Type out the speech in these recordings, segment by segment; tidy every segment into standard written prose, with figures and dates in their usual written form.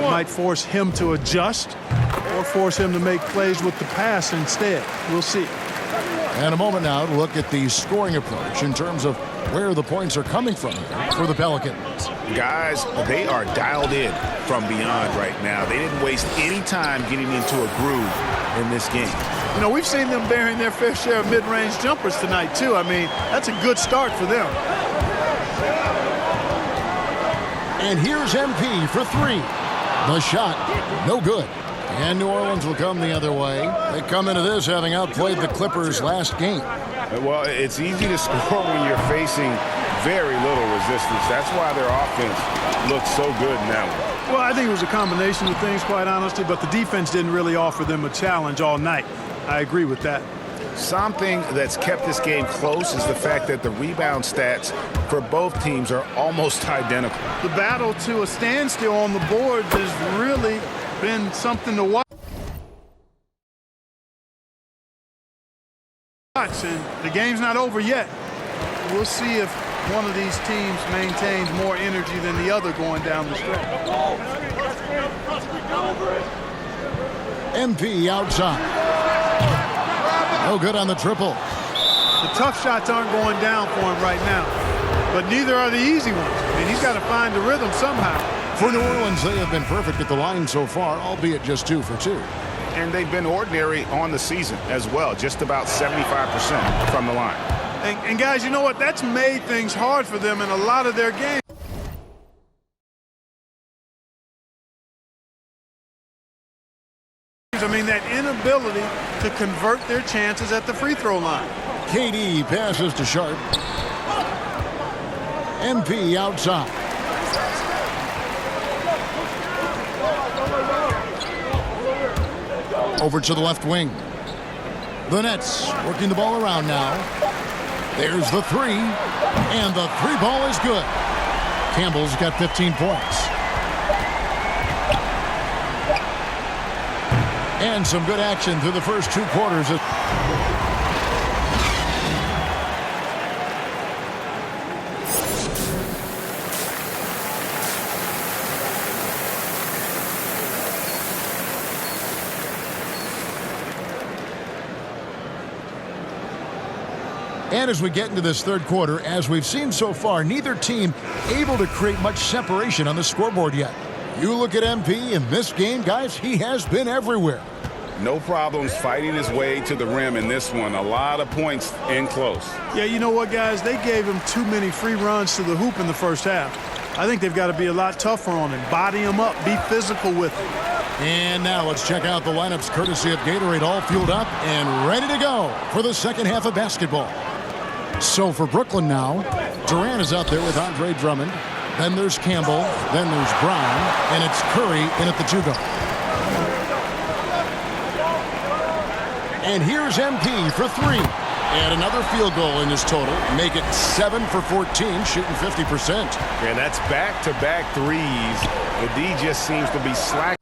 might force him to adjust or force him to make plays with the pass instead. We'll see. And a moment now to look at the scoring approach in terms of where the points are coming from for the Pelicans. Guys, they are dialed in from beyond right now. They didn't waste any time getting into a groove in this game. You know, we've seen them bearing their fair share of mid-range jumpers tonight, too. I mean, that's a good start for them. And here's MP for three. The shot, no good. And New Orleans will come the other way. They come into this having outplayed the Clippers last game. Well, it's easy to score when you're facing very little resistance. That's why their offense looks so good in that one. Well, I think it was a combination of things, quite honestly, but the defense didn't really offer them a challenge all night. I agree with that. Something that's kept this game close is the fact that the rebound stats for both teams are almost identical. The battle to a standstill on the board has really been something to watch. And the game's not over yet. We'll see if one of these teams maintains more energy than the other going down the stretch. MP outside. No good on the triple. The tough shots aren't going down for him right now, but neither are the easy ones. I mean, he's got to find the rhythm somehow. For New Orleans, they have been perfect at the line so far, albeit just 2 for 2. And they've been ordinary on the season as well, just about 75% from the line. And guys, you know what? That's made things hard for them in a lot of their games. I mean, that inability to convert their chances at the free throw line. KD passes to Sharp. MP outside. Over to the left wing. The Nets working the ball around now. There's the three, and the three ball is good. Campbell's got 15 points. And some good action through the first 2 quarters. And as we get into this third quarter, as we've seen so far, neither team able to create much separation on the scoreboard yet. You look at MP in this game, guys, he has been everywhere. No problems fighting his way to the rim in this one. A lot of points in close. Yeah, you know what, guys? They gave him too many free runs to the hoop in the first half. I think they've got to be a lot tougher on him. Body him up. Be physical with him. And now let's check out the lineups courtesy of Gatorade, all fueled up and ready to go for the second half of basketball. So for Brooklyn now, Durant is out there with Andre Drummond. Then there's Campbell. Then there's Brown. And it's Curry in at the 2-guard. And here's MP for 3. And another field goal in his total. Make it 7 for 14, shooting 50%. And that's back-to-back threes. The D just seems to be slack.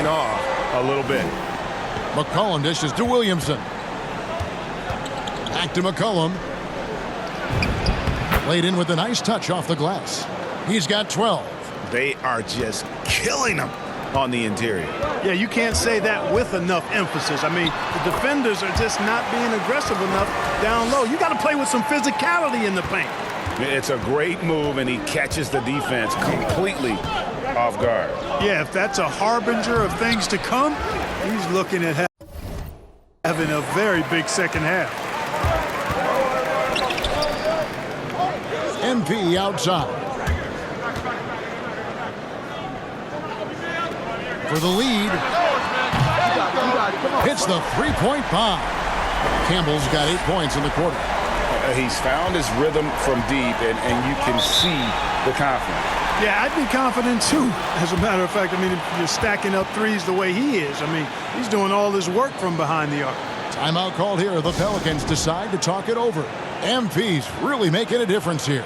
Off a little bit. McCollum dishes to Williamson. Back to McCollum. Laid in with a nice touch off the glass. He's got 12. They are just killing them on the interior. Yeah, you can't say that with enough emphasis. I mean, the defenders are just not being aggressive enough down low. You got to play with some physicality in the paint. It's a great move, and he catches the defense completely off guard. Yeah, if that's a harbinger of things to come, he's looking at having a very big second half. MP outside. For the lead. Hits the three-point bomb. Campbell's got 8 points in the quarter. He's found his rhythm from deep, and you can see the confidence. Yeah, I'd be confident too. As a matter of fact, I mean, if you're stacking up threes the way he is, I mean, he's doing all his work from behind the arc. Timeout called here. The Pelicans decide to talk it over. MP's really making a difference here.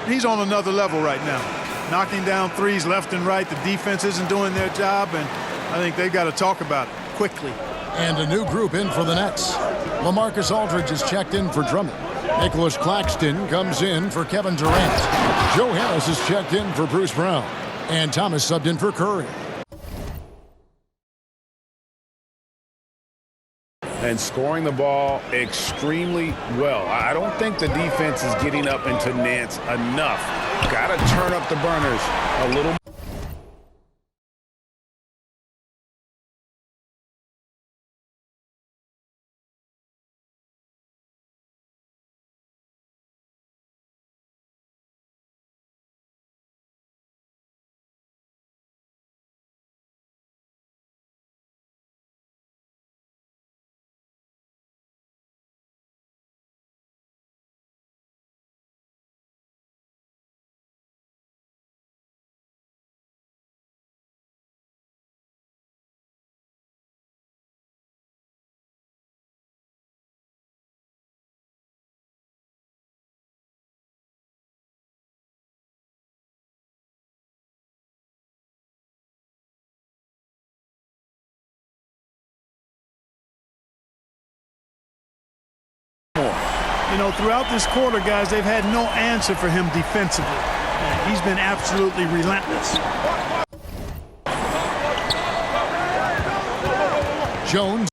He's on another level right now. Knocking down threes left and right. The defense isn't doing their job, and I think they've got to talk about it quickly. And a new group in for the Nets. LaMarcus Aldridge is checked in for Drummond. Nicholas Claxton comes in for Kevin Durant. Joe Harris is checked in for Bruce Brown. And Thomas subbed in for Curry. And scoring the ball extremely well. I don't think the defense is getting up into Nance enough. Got to turn up the burners a little. You know, throughout this quarter, guys, they've had no answer for him defensively. He's been absolutely relentless. Jones.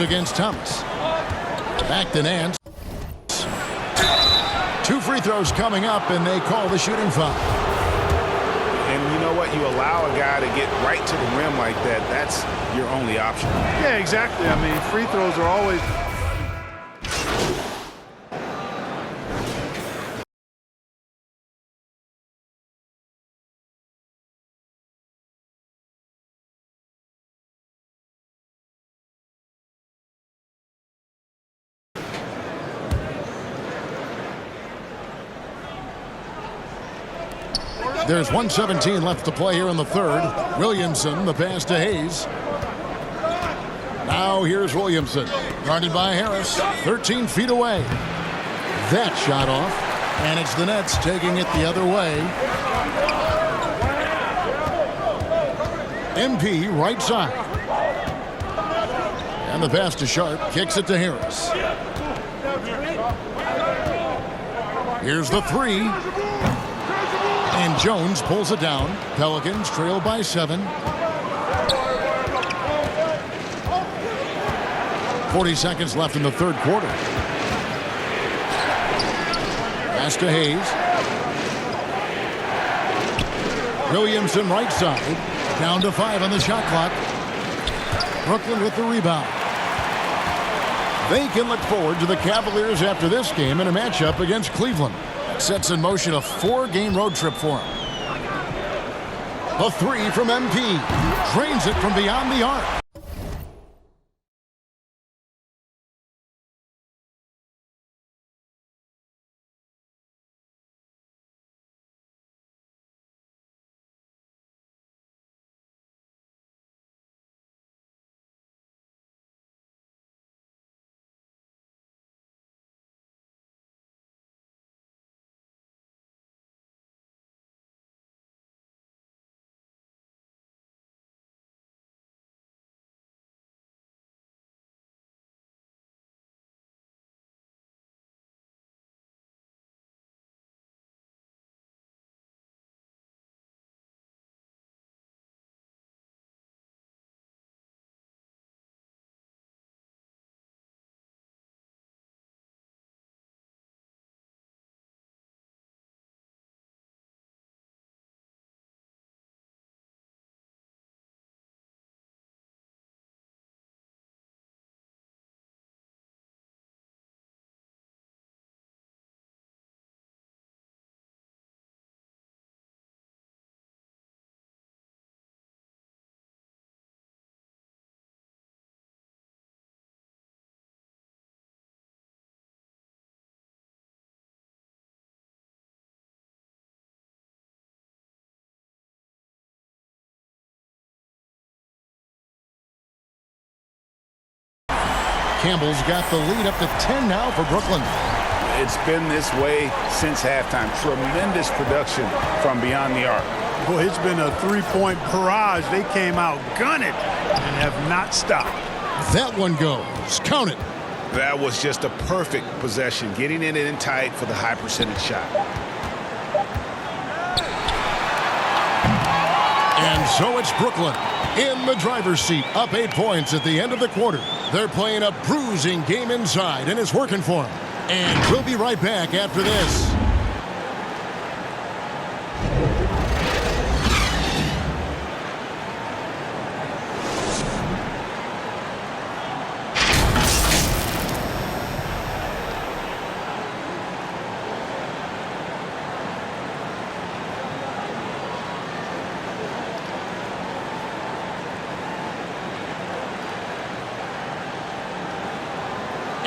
Against Thomas. Back to Nance. 2 free throws coming up, and they call the shooting foul. And you know what? You allow a guy to get right to the rim like that. That's your only option. Yeah, exactly. I mean, free throws are always... There's 1:17 left to play here in the third. Williamson, the pass to Hayes. Now here's Williamson, guarded by Harris, 13 feet away. That shot off, and it's the Nets taking it the other way. MP right side. And the pass to Sharp, kicks it to Harris. Here's the three. And Jones pulls it down. Pelicans trail by 7. 40 seconds left in the third quarter. Pass to Hayes. Williamson right side. Down to 5 on the shot clock. Brooklyn with the rebound. They can look forward to the Cavaliers after this game in a matchup against Cleveland. Sets in motion a 4-game road trip for him. The three from MP. Drains it from beyond the arc. Campbell's got the lead up to 10 now for Brooklyn. It's been this way since halftime. Tremendous production from beyond the arc. Boy, it's been a three-point barrage. They came out gunning and have not stopped. That one goes. Count it. That was just a perfect possession, getting it in tight for the high percentage shot. And so it's Brooklyn in the driver's seat, up 8 points at the end of the quarter. They're playing a bruising game inside, and it's working for them. And we'll be right back after this.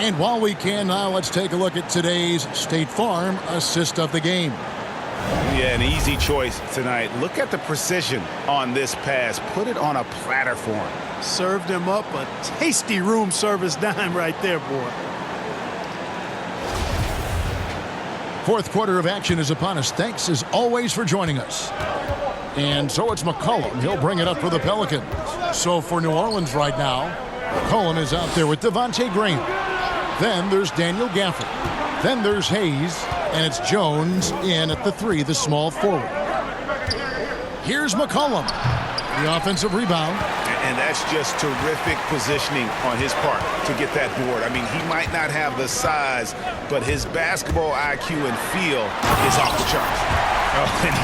And while we can now, let's take a look at today's State Farm assist of the game. Yeah, an easy choice tonight. Look at the precision on this pass. Put it on a platter for him. Served him up a tasty room service dime right there, boy. Fourth quarter of action is upon us. Thanks as always for joining us. And so it's McCollum. He'll bring it up for the Pelicans. So for New Orleans right now, McCollum is out there with Devontae Graham. Then there's Daniel Gafford. Then there's Hayes. And it's Jones in at the 3, the small forward. Here's McCollum. The offensive rebound. And that's just terrific positioning on his part to get that board. I mean, he might not have the size, but his basketball IQ and feel is off the charts. Oh,